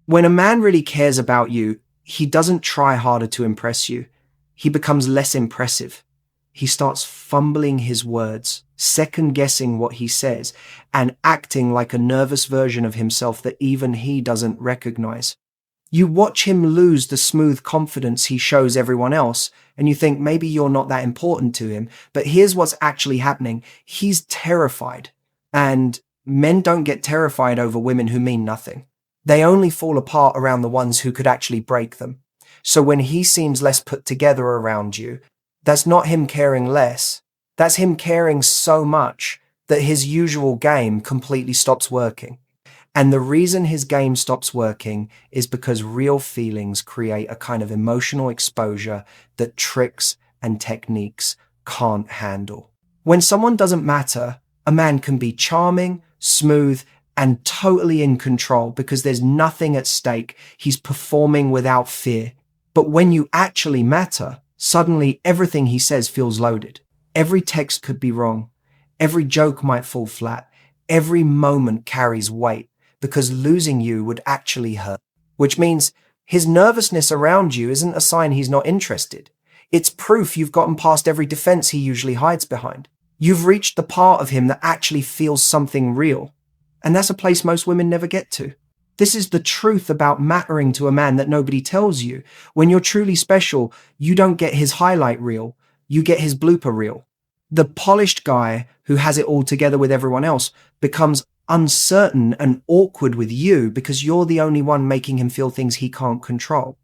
When a man really cares about you, he doesn't try harder to impress you. He becomes less impressive. He starts fumbling his words, second-guessing what he says, and acting like a nervous version of himself that even he doesn't recognize. You watch him lose the smooth confidence he shows everyone else, and you think maybe you're not that important to him, but here's what's actually happening. He's terrified. And men don't get terrified over women who mean nothing. They only fall apart around the ones who could actually break them. So when he seems less put together around you, that's not him caring less. That's him caring so much that his usual game completely stops working. And the reason his game stops working is because real feelings create a kind of emotional exposure that tricks and techniques can't handle. When someone doesn't matter, a man can be charming, smooth, and totally in control because there's nothing at stake. He's performing without fear. But when you actually matter, suddenly everything he says feels loaded. Every text could be wrong. Every joke might fall flat. Every moment carries weight because losing you would actually hurt. Which means his nervousness around you isn't a sign he's not interested. It's proof you've gotten past every defense he usually hides behind. You've reached the part of him that actually feels something real. And that's a place most women never get to. This is the truth about mattering to a man that nobody tells you. When you're truly special, you don't get his highlight reel. You get his blooper reel. The polished guy who has it all together with everyone else becomes uncertain and awkward with you because you're the only one making him feel things he can't control.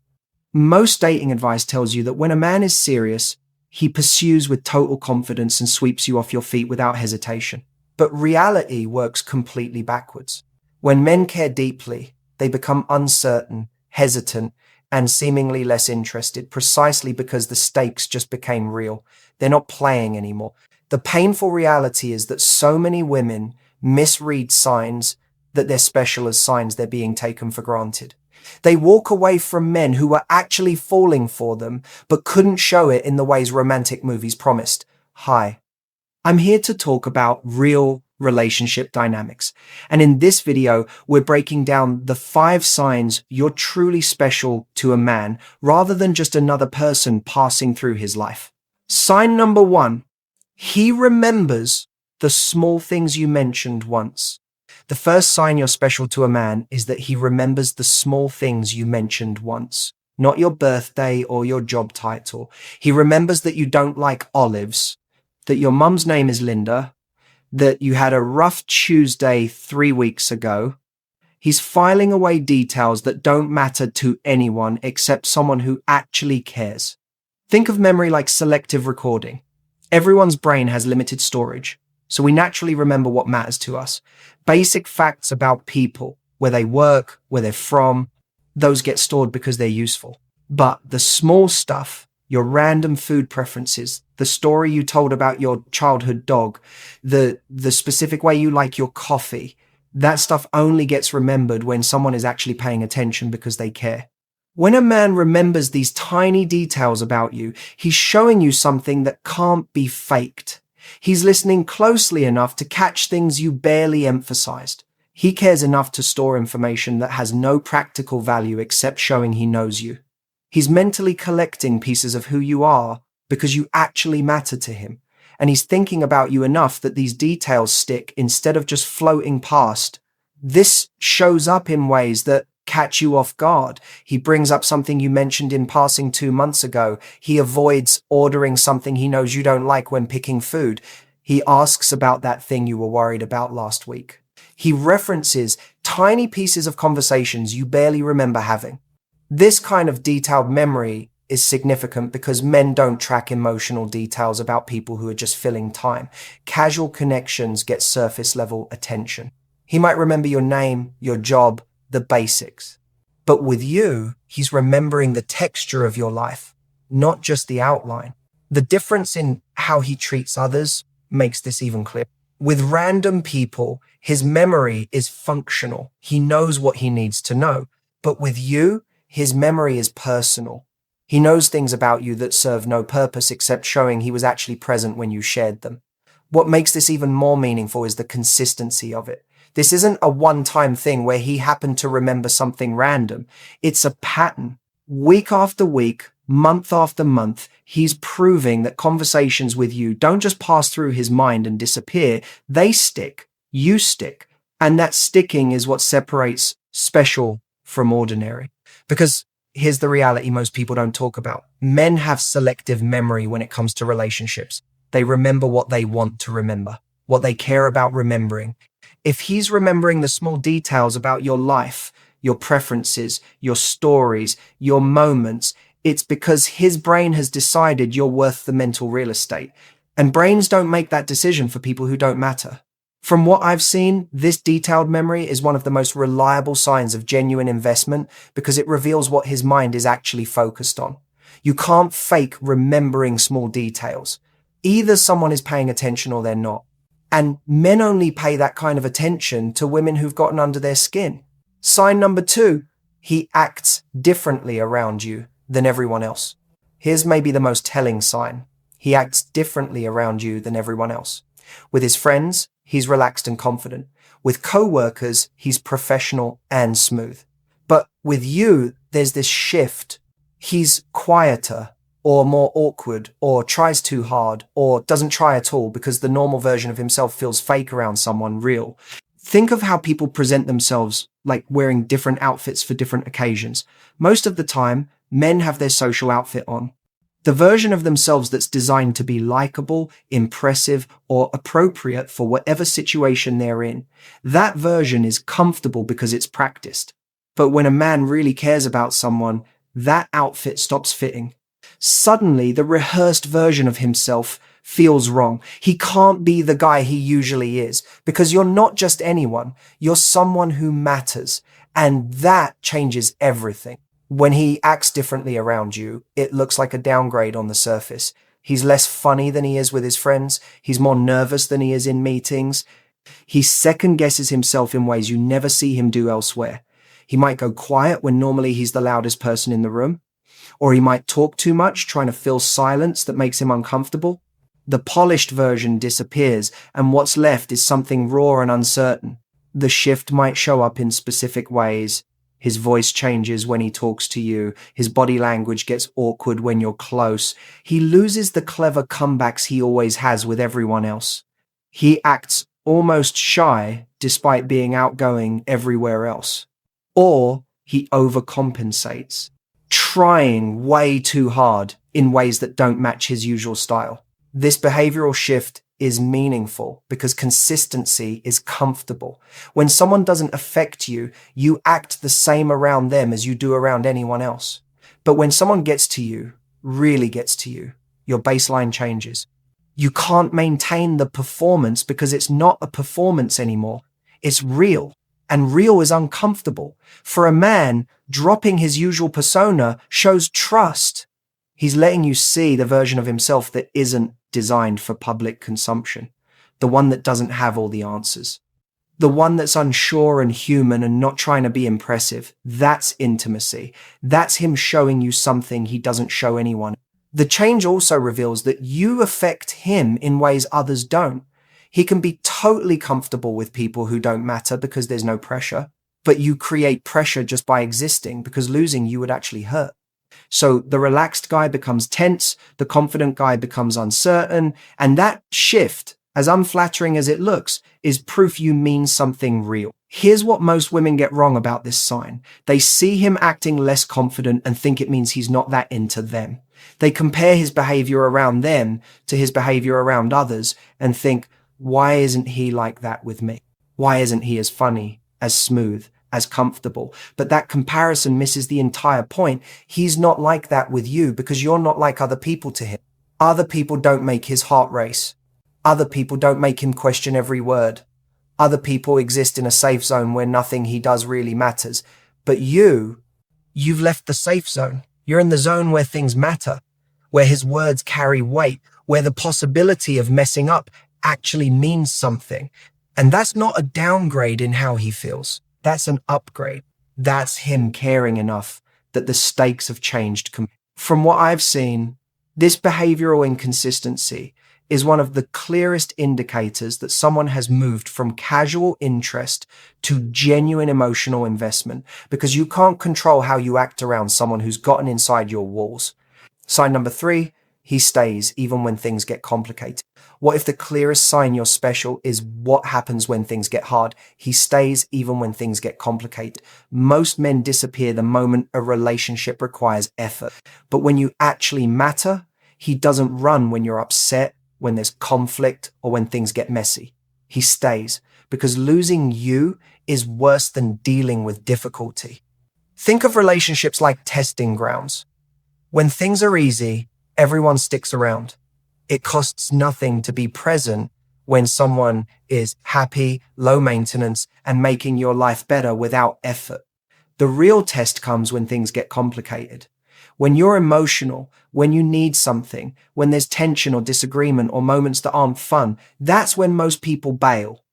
Most dating advice tells you that when a man is serious, he pursues with total confidence and sweeps you off your feet without hesitation. But reality works completely backwards. When men care deeply, they become uncertain, hesitant, and seemingly less interested, precisely because the stakes just became real. They're not playing anymore. The painful reality is that so many women misread signs that they're special as signs they're being taken for granted. They walk away from men who were actually falling for them, but couldn't show it in the ways romantic movies promised. Hi, I'm here to talk about real relationship dynamics. And in this video, we're breaking down the 5 signs you're truly special to a man rather than just another person passing through his life. Sign number 1, he remembers the small things you mentioned once. The first sign you're special to a man is that he remembers the small things you mentioned once, not your birthday or your job title. He remembers that you don't like olives, that your mum's name is Linda, that you had a rough Tuesday 3 weeks ago. He's filing away details that don't matter to anyone except someone who actually cares. Think of memory like selective recording. Everyone's brain has limited storage, so we naturally remember what matters to us. Basic facts about people, where they work, where they're from, those get stored because they're useful. But the small stuff, your random food preferences, the story you told about your childhood dog, the specific way you like your coffee, that stuff only gets remembered when someone is actually paying attention because they care. When a man remembers these tiny details about you, he's showing you something that can't be faked. He's listening closely enough to catch things you barely emphasized. He cares enough to store information that has no practical value except showing he knows you. He's mentally collecting pieces of who you are because you actually matter to him. And he's thinking about you enough that these details stick instead of just floating past. This shows up in ways that catch you off guard. He brings up something you mentioned in passing 2 months ago. He avoids ordering something he knows you don't like when picking food. He asks about that thing you were worried about last week. He references tiny pieces of conversations you barely remember having. This kind of detailed memory is significant because men don't track emotional details about people who are just filling time. Casual connections get surface level attention. He might remember your name, your job, the basics. But with you, he's remembering the texture of your life, not just the outline. The difference in how he treats others makes this even clearer. With random people, his memory is functional. He knows what he needs to know. But with you, his memory is personal. He knows things about you that serve no purpose except showing he was actually present when you shared them. What makes this even more meaningful is the consistency of it. This isn't a one-time thing where he happened to remember something random. It's a pattern. Week after week, month after month, he's proving that conversations with you don't just pass through his mind and disappear. They stick. You stick. And that sticking is what separates special from ordinary. Because here's the reality most people don't talk about. Men have selective memory when it comes to relationships. They remember what they want to remember, what they care about remembering. If he's remembering the small details about your life, your preferences, your stories, your moments, it's because his brain has decided you're worth the mental real estate. And brains don't make that decision for people who don't matter. From what I've seen, this detailed memory is one of the most reliable signs of genuine investment because it reveals what his mind is actually focused on. You can't fake remembering small details. Either someone is paying attention or they're not. And men only pay that kind of attention to women who've gotten under their skin. Sign number 2, he acts differently around you than everyone else. Here's maybe the most telling sign. He acts differently around you than everyone else. With his friends, he's relaxed and confident. With co-workers, he's professional and smooth. But with you, there's this shift. He's quieter or more awkward or tries too hard or doesn't try at all because the normal version of himself feels fake around someone real. Think of how people present themselves, like wearing different outfits for different occasions. Most of the time, men have their social outfit on. The version of themselves that's designed to be likable, impressive, or appropriate for whatever situation they're in. That version is comfortable because it's practiced. But when a man really cares about someone, that outfit stops fitting. Suddenly, the rehearsed version of himself feels wrong. He can't be the guy he usually is because you're not just anyone. You're someone who matters. And that changes everything. When he acts differently around you, it looks like a downgrade on the surface. He's less funny than he is with his friends. He's more nervous than he is in meetings. He second guesses himself in ways you never see him do elsewhere. He might go quiet when normally he's the loudest person in the room. Or he might talk too much, trying to fill silence that makes him uncomfortable. The polished version disappears, and what's left is something raw and uncertain. The shift might show up in specific ways. His voice changes when he talks to you. His body language gets awkward when you're close. He loses the clever comebacks he always has with everyone else. He acts almost shy despite being outgoing everywhere else. Or he overcompensates, trying way too hard in ways that don't match his usual style. This behavioral shift is meaningful because consistency is comfortable. When someone doesn't affect you, you act the same around them as you do around anyone else. But when someone gets to you, really gets to you, your baseline changes. You can't maintain the performance because it's not a performance anymore. It's real. And real is uncomfortable. For a man, dropping his usual persona shows trust. He's letting you see the version of himself that isn't designed for public consumption. The one that doesn't have all the answers. The one that's unsure and human and not trying to be impressive. That's intimacy. That's him showing you something he doesn't show anyone. The change also reveals that you affect him in ways others don't. He can be totally comfortable with people who don't matter because there's no pressure, but you create pressure just by existing because losing you would actually hurt. So the relaxed guy becomes tense, the confident guy becomes uncertain, and that shift, as unflattering as it looks, is proof you mean something real. Here's what most women get wrong about this sign. They see him acting less confident and think it means he's not that into them. They compare his behavior around them to his behavior around others and think, why isn't he like that with me? Why isn't he as funny, as smooth, as comfortable? But that comparison misses the entire point. He's not like that with you because you're not like other people to him. Other people don't make his heart race. Other people don't make him question every word. Other people exist in a safe zone where nothing he does really matters. But you've left the safe zone. You're in the zone where things matter, where his words carry weight, where the possibility of messing up actually means something. And that's not a downgrade in how he feels. That's an upgrade. That's him caring enough that the stakes have changed. From what I've seen, this behavioral inconsistency is one of the clearest indicators that someone has moved from casual interest to genuine emotional investment, because you can't control how you act around someone who's gotten inside your walls. Sign number 3, he stays even when things get complicated. What if the clearest sign you're special is what happens when things get hard? He stays even when things get complicated. Most men disappear the moment a relationship requires effort. But when you actually matter, he doesn't run when you're upset, when there's conflict, or when things get messy. He stays because losing you is worse than dealing with difficulty. Think of relationships like testing grounds. When things are easy, everyone sticks around. It costs nothing to be present when someone is happy, low maintenance, and making your life better without effort. The real test comes when things get complicated. When you're emotional, when you need something, when there's tension or disagreement or moments that aren't fun, that's when most people bail.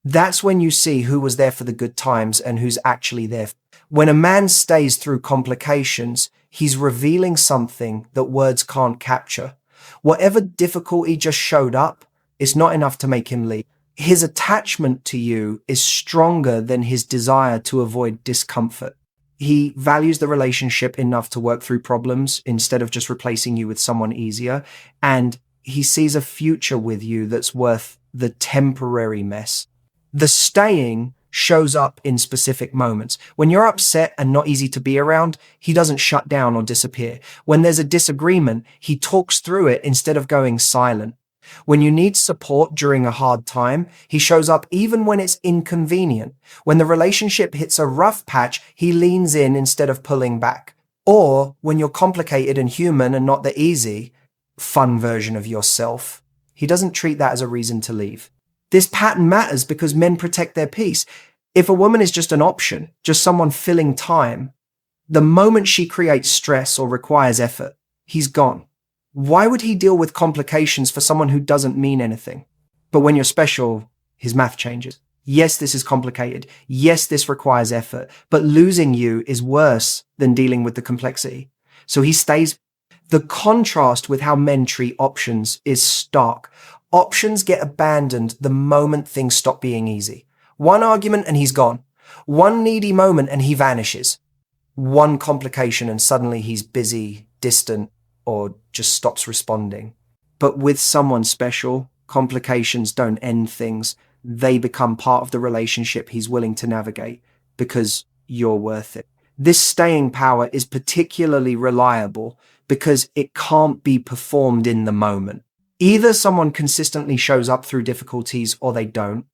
That's when you see who was there for the good times and who's actually there. When a man stays through complications, he's revealing something that words can't capture. Whatever difficulty just showed up, it's not enough to make him leave. His attachment to you is stronger than his desire to avoid discomfort. He values the relationship enough to work through problems instead of just replacing you with someone easier. And he sees a future with you that's worth the temporary mess. The staying shows up in specific moments. When you're upset and not easy to be around, he doesn't shut down or disappear. When there's a disagreement, he talks through it instead of going silent. When you need support during a hard time, he shows up even when it's inconvenient. When the relationship hits a rough patch, he leans in instead of pulling back. Or when you're complicated and human and not the easy, fun version of yourself, he doesn't treat that as a reason to leave. This pattern matters because men protect their peace. If a woman is just an option, just someone filling time, the moment she creates stress or requires effort, he's gone. Why would he deal with complications for someone who doesn't mean anything? But when you're special, his math changes. Yes, this is complicated. Yes, this requires effort, but losing you is worse than dealing with the complexity. So he stays. The contrast with how men treat options is stark. Options get abandoned the moment things stop being easy. One argument and he's gone. One needy moment and he vanishes. One complication and suddenly he's busy, distant, or just stops responding. But with someone special, complications don't end things. They become part of the relationship he's willing to navigate because you're worth it. This staying power is particularly reliable because it can't be performed in the moment. Either someone consistently shows up through difficulties or they don't.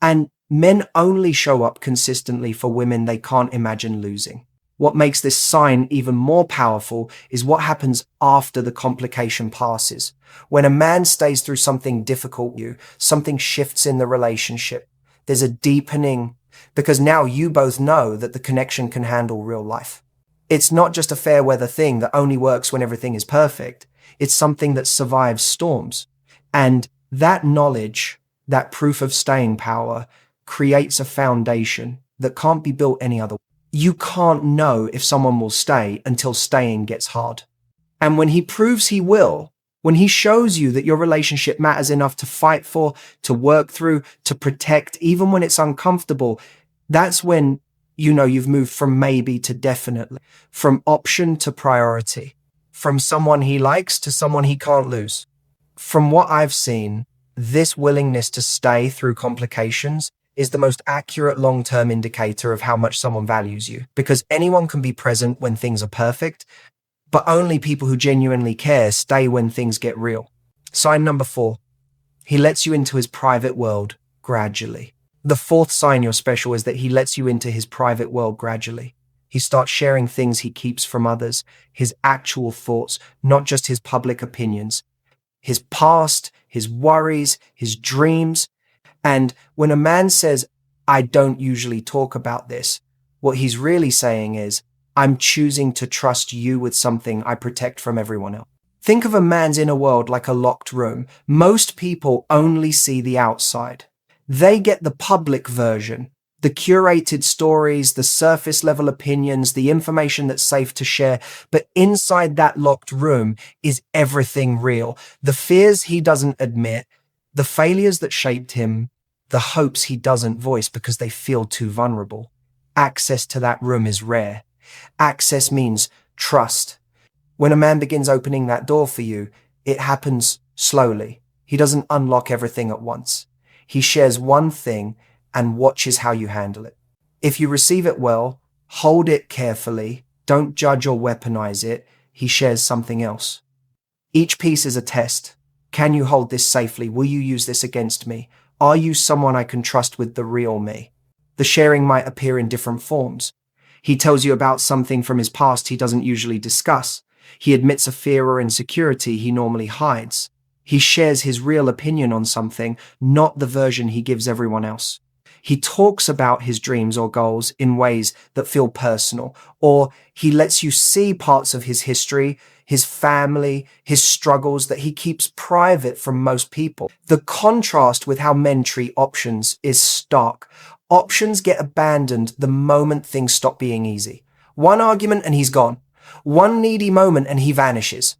And men only show up consistently for women they can't imagine losing. What makes this sign even more powerful is what happens after the complication passes. When a man stays through something difficult, something shifts in the relationship. There's a deepening because now you both know that the connection can handle real life. It's not just a fair weather thing that only works when everything is perfect. It's something that survives storms. And that knowledge, that proof of staying power, creates a foundation that can't be built any other way. You can't know if someone will stay until staying gets hard. And when he proves he will, when he shows you that your relationship matters enough to fight for, to work through, to protect, even when it's uncomfortable, that's when you know you've moved from maybe to definitely, from option to priority, from someone he likes to someone he can't lose. From what I've seen, this willingness to stay through complications is the most accurate long-term indicator of how much someone values you, because anyone can be present when things are perfect, but only people who genuinely care stay when things get real. Sign number 4, he lets you into his private world gradually. The 4th sign you're special is that he lets you into his private world gradually. He starts sharing things he keeps from others, his actual thoughts, not just his public opinions, his past, his worries, his dreams. And when a man says, I don't usually talk about this, what he's really saying is, I'm choosing to trust you with something I protect from everyone else. Think of a man's inner world like a locked room. Most people only see the outside. They get the public version, The curated stories, the surface level opinions, the information that's safe to share. But inside that locked room is everything real. The fears he doesn't admit, the failures that shaped him, the hopes he doesn't voice because they feel too vulnerable. Access to that room is rare. Access means trust. When a man begins opening that door for you, it happens slowly. He doesn't unlock everything at once. He shares one thing and watches how you handle it. If you receive it well, hold it carefully, don't judge or weaponize it. He shares something else. Each piece is a test. Can you hold this safely? Will you use this against me? Are you someone I can trust with the real me? The sharing might appear in different forms. He tells you about something from his past he doesn't usually discuss. He admits a fear or insecurity he normally hides. He shares his real opinion on something, not the version he gives everyone else. He talks about his dreams or goals in ways that feel personal, or he lets you see parts of his history, his family, his struggles that he keeps private from most people. The contrast with how men treat options is stark. Options get abandoned the moment things stop being easy. One argument and he's gone. One needy moment and he vanishes.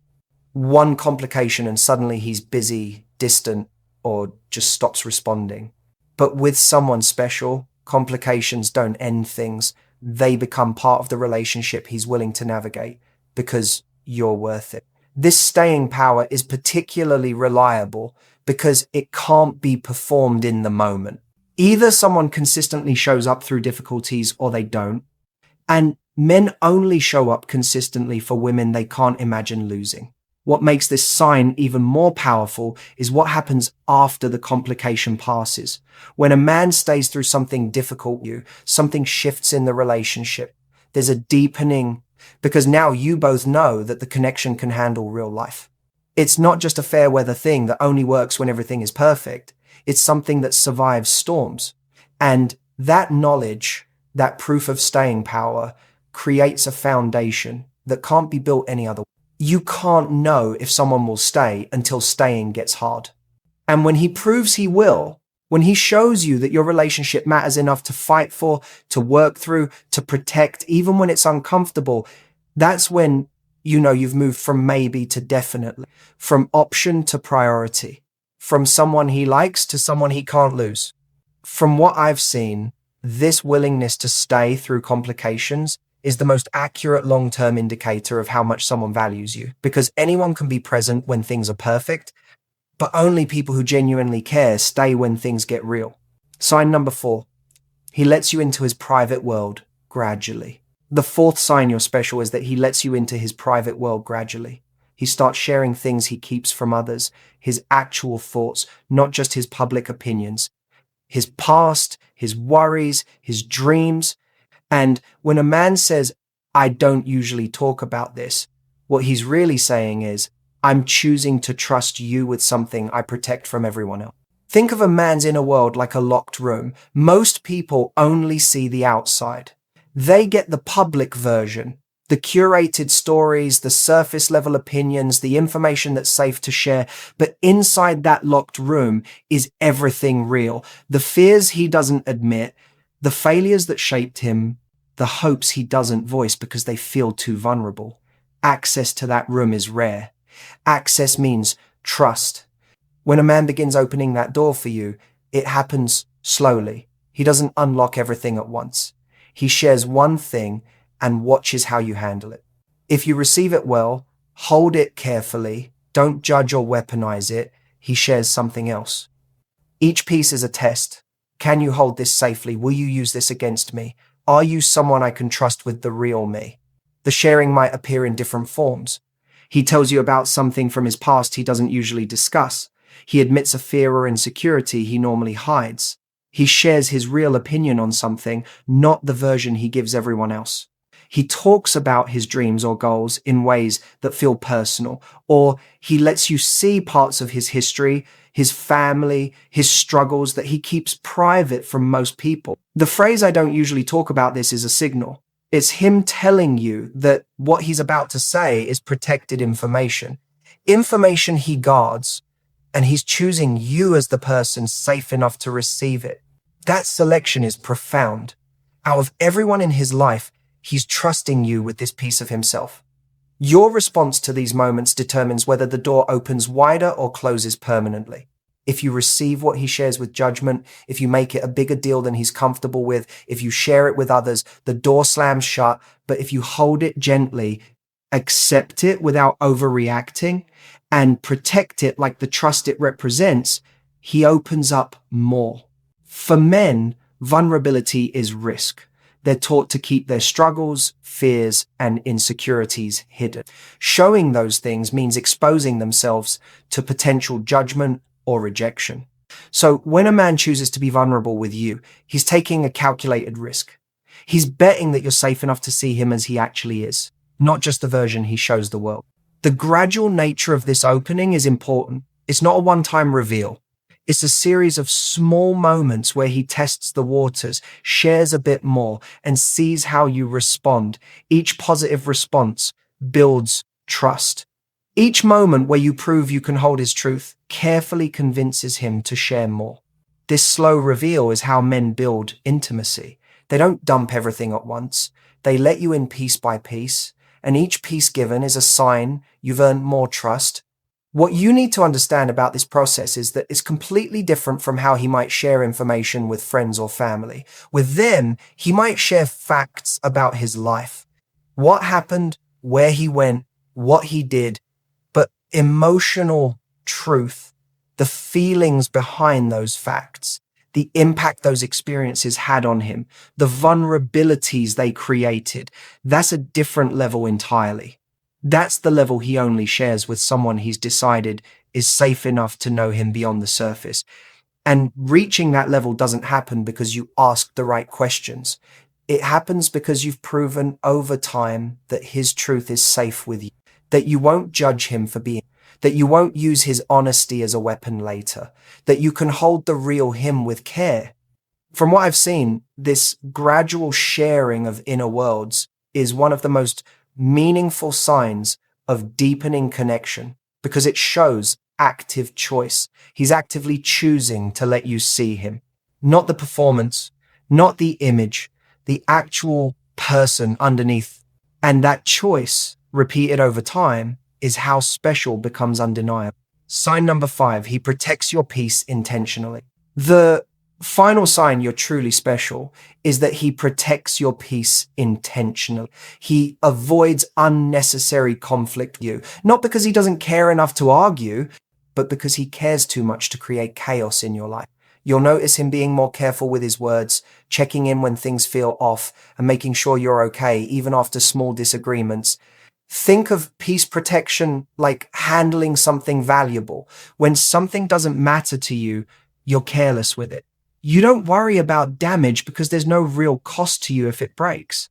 One complication and suddenly he's busy, distant, or just stops responding. But with someone special, complications don't end things. They become part of the relationship he's willing to navigate because you're worth it. This staying power is particularly reliable because it can't be performed in the moment. Either someone consistently shows up through difficulties or they don't. And men only show up consistently for women they can't imagine losing. What makes this sign even more powerful is what happens after the complication passes. When a man stays through something difficult, something shifts in the relationship. There's a deepening because now you both know that the connection can handle real life. It's not just a fair weather thing that only works when everything is perfect. It's something that survives storms. And that knowledge, that proof of staying power, creates a foundation that can't be built any other way. You can't know if someone will stay until staying gets hard. And when he proves he will, when he shows you that your relationship matters enough to fight for, to work through, to protect, even when it's uncomfortable, that's when you know you've moved from maybe to definitely, from option to priority, from someone he likes to someone he can't lose. From what I've seen, this willingness to stay through complications is the most accurate long-term indicator of how much someone values you, because anyone can be present when things are perfect, but only people who genuinely care stay when things get real. Sign number 4, he lets you into his private world gradually. The fourth sign you're special is that he lets you into his private world gradually. He starts sharing things he keeps from others, his actual thoughts, not just his public opinions, his past, his worries, his dreams. And when a man says, I don't usually talk about this, what he's really saying is, I'm choosing to trust you with something I protect from everyone else. Think of a man's inner world like a locked room. Most people only see the outside. They get the public version, the curated stories, the surface level opinions, the information that's safe to share. But inside that locked room is everything real. The fears he doesn't admit, the failures that shaped him, the hopes he doesn't voice because they feel too vulnerable. Access to that room is rare. Access means trust. When a man begins opening that door for you, it happens slowly. He doesn't unlock everything at once. He shares one thing and watches how you handle it. If you receive it well, hold it carefully, don't judge or weaponize it. He shares something else. Each piece is a test. Can you hold this safely? Will you use this against me? Are you someone I can trust with the real me? The sharing might appear in different forms. He tells you about something from his past he doesn't usually discuss. He admits a fear or insecurity he normally hides. He shares his real opinion on something, not the version he gives everyone else. He talks about his dreams or goals in ways that feel personal, or he lets you see parts of his history, his family, his struggles that he keeps private from most people. The phrase I don't usually talk about this is a signal. It's him telling you that what he's about to say is protected information. Information he guards, and he's choosing you as the person safe enough to receive it. That selection is profound. Out of everyone in his life, he's trusting you with this piece of himself. Your response to these moments determines whether the door opens wider or closes permanently. If you receive what he shares with judgment, if you make it a bigger deal than he's comfortable with, if you share it with others, the door slams shut. But if you hold it gently, accept it without overreacting, and protect it like the trust it represents, he opens up more. For men, vulnerability is risk. They're taught to keep their struggles, fears, and insecurities hidden. Showing those things means exposing themselves to potential judgment or rejection. So when a man chooses to be vulnerable with you, he's taking a calculated risk. He's betting that you're safe enough to see him as he actually is, not just the version he shows the world. The gradual nature of this opening is important. It's not a one-time reveal. It's a series of small moments where he tests the waters, shares a bit more, and sees how you respond. Each positive response builds trust. Each moment where you prove you can hold his truth carefully convinces him to share more. This slow reveal is how men build intimacy. They don't dump everything at once. They let you in piece by piece, and each piece given is a sign you've earned more trust. What you need to understand about this process is that it's completely different from how he might share information with friends or family. With them, he might share facts about his life. What happened, where he went, what he did, but emotional truth, the feelings behind those facts, the impact those experiences had on him, the vulnerabilities they created, that's a different level entirely. That's the level he only shares with someone he's decided is safe enough to know him beyond the surface. And reaching that level doesn't happen because you ask the right questions. It happens because you've proven over time that his truth is safe with you, that you won't judge him for being, that you won't use his honesty as a weapon later, that you can hold the real him with care. From what I've seen, this gradual sharing of inner worlds is one of the most meaningful signs of deepening connection because it shows active choice. He's actively choosing to let you see him, not the performance, not the image, the actual person underneath. And that choice, repeated over time, is how special becomes undeniable. Sign number 5, he protects your peace intentionally. The final sign you're truly special is that he protects your peace intentionally. He avoids unnecessary conflict with you, not because he doesn't care enough to argue, but because he cares too much to create chaos in your life. You'll notice him being more careful with his words, checking in when things feel off, and making sure you're okay, even after small disagreements. Think of peace protection like handling something valuable. When something doesn't matter to you, you're careless with it. You don't worry about damage because there's no real cost to you if it breaks.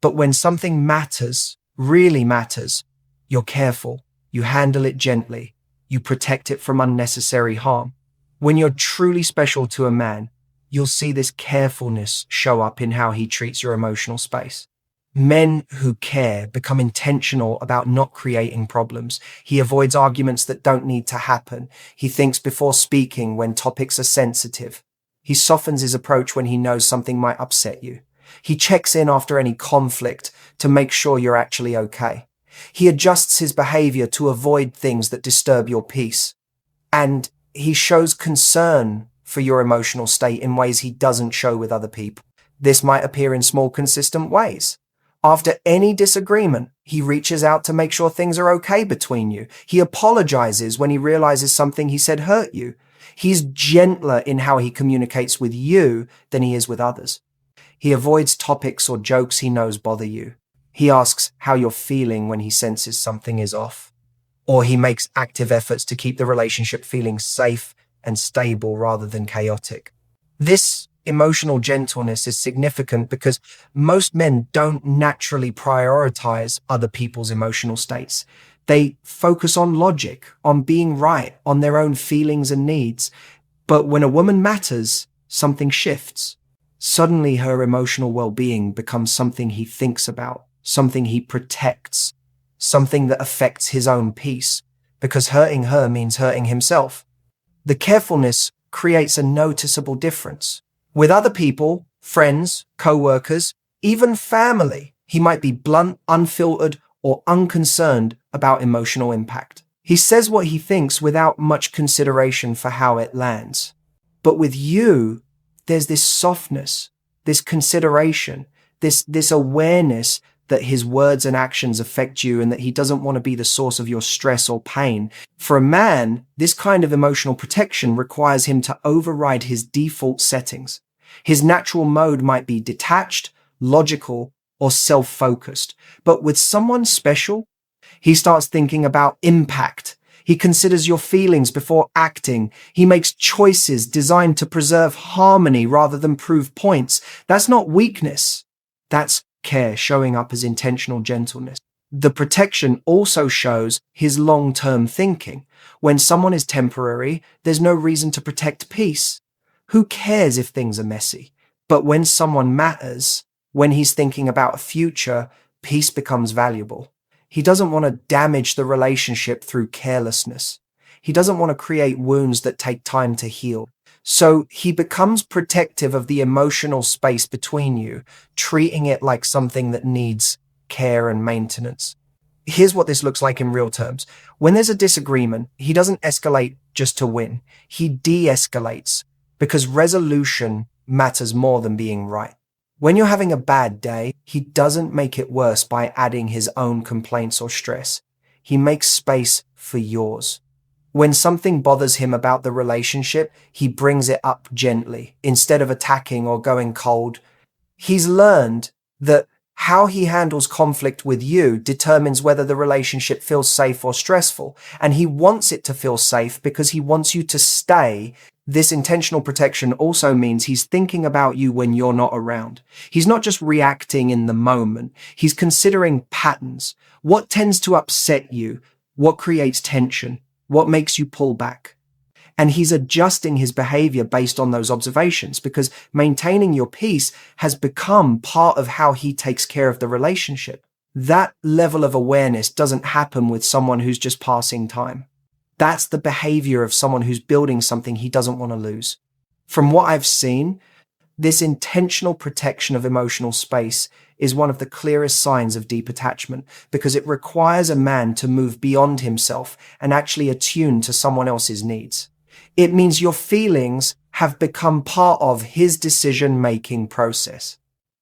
But when something matters, really matters, you're careful. You handle it gently. You protect it from unnecessary harm. When you're truly special to a man, you'll see this carefulness show up in how he treats your emotional space. Men who care become intentional about not creating problems. He avoids arguments that don't need to happen. He thinks before speaking when topics are sensitive. He softens his approach when he knows something might upset you. He checks in after any conflict to make sure you're actually okay. He adjusts his behavior to avoid things that disturb your peace. And he shows concern for your emotional state in ways he doesn't show with other people. This might appear in small, consistent ways. After any disagreement, he reaches out to make sure things are okay between you. He apologizes when he realizes something he said hurt you. He's gentler in how he communicates with you than he is with others. He avoids topics or jokes he knows bother you. He asks how you're feeling when he senses something is off. Or he makes active efforts to keep the relationship feeling safe and stable rather than chaotic. This emotional gentleness is significant because most men don't naturally prioritize other people's emotional states. They focus on logic, on being right, on their own feelings and needs. But when a woman matters, something shifts. Suddenly her emotional well-being becomes something he thinks about, something he protects, something that affects his own peace, because hurting her means hurting himself. The carefulness creates a noticeable difference. With other people, friends, co-workers, even family, he might be blunt, unfiltered, or unconcerned about emotional impact. He says what he thinks without much consideration for how it lands. But with you, there's this softness, this consideration, this awareness that his words and actions affect you and that he doesn't want to be the source of your stress or pain. For a man, this kind of emotional protection requires him to override his default settings. His natural mode might be detached, logical, or self-focused. But with someone special, he starts thinking about impact. He considers your feelings before acting. He makes choices designed to preserve harmony rather than prove points. That's not weakness. That's care showing up as intentional gentleness. The protection also shows his long-term thinking. When someone is temporary, there's no reason to protect peace. Who cares if things are messy? But when someone matters, when he's thinking about a future, peace becomes valuable. He doesn't want to damage the relationship through carelessness. He doesn't want to create wounds that take time to heal. So he becomes protective of the emotional space between you, treating it like something that needs care and maintenance. Here's what this looks like in real terms. When there's a disagreement, he doesn't escalate just to win. He de-escalates because resolution matters more than being right. When you're having a bad day, he doesn't make it worse by adding his own complaints or stress. He makes space for yours. When something bothers him about the relationship, he brings it up gently instead of attacking or going cold. He's learned that how he handles conflict with you determines whether the relationship feels safe or stressful. And he wants it to feel safe because he wants you to stay. This intentional protection also means he's thinking about you when you're not around. He's not just reacting in the moment. He's considering patterns. What tends to upset you? What creates tension? What makes you pull back? And he's adjusting his behavior based on those observations because maintaining your peace has become part of how he takes care of the relationship. That level of awareness doesn't happen with someone who's just passing time. That's the behavior of someone who's building something he doesn't want to lose. From what I've seen, this intentional protection of emotional space is one of the clearest signs of deep attachment because it requires a man to move beyond himself and actually attune to someone else's needs. It means your feelings have become part of his decision-making process.